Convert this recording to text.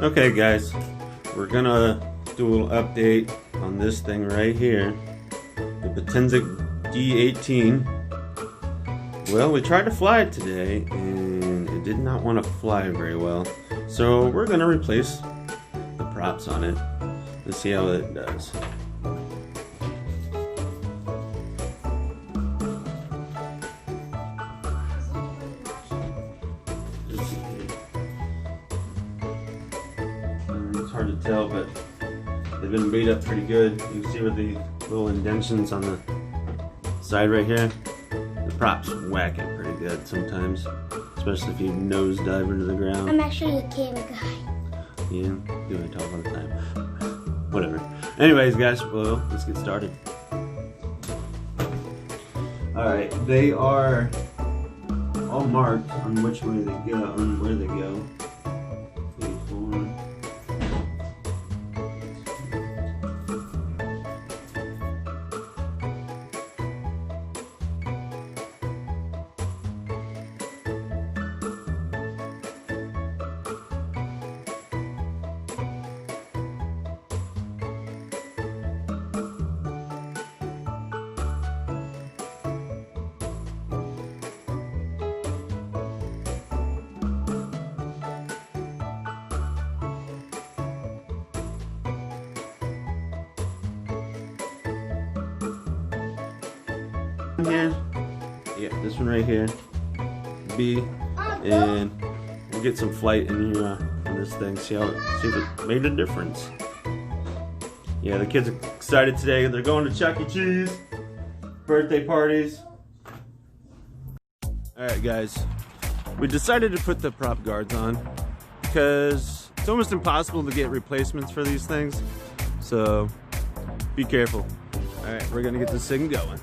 Okay guys, we're gonna do a little update on this thing right here, the potensic D18. Well, we tried to fly it today and it did not want to fly very well, so we're gonna replace the props on it. Let's see how it does. It's hard to tell, but they've been beat up pretty good. You can see where the little indentions on the side right here. The props whack it pretty good sometimes, especially if you nosedive into the ground. I'm actually a camera guy. Yeah, do I talk all the time? Whatever. Anyways, guys, well, let's get started. Alright, they are all marked on which way they go, on where they go. Here, yeah, this one right here, B, and we'll get some flight in here on this thing. See if it made a difference. Yeah, the kids are excited today. They're going to Chuck E. Cheese, birthday parties. All right, guys, we decided to put the prop guards on because it's almost impossible to get replacements for these things. So be careful. All right, we're gonna get this thing going.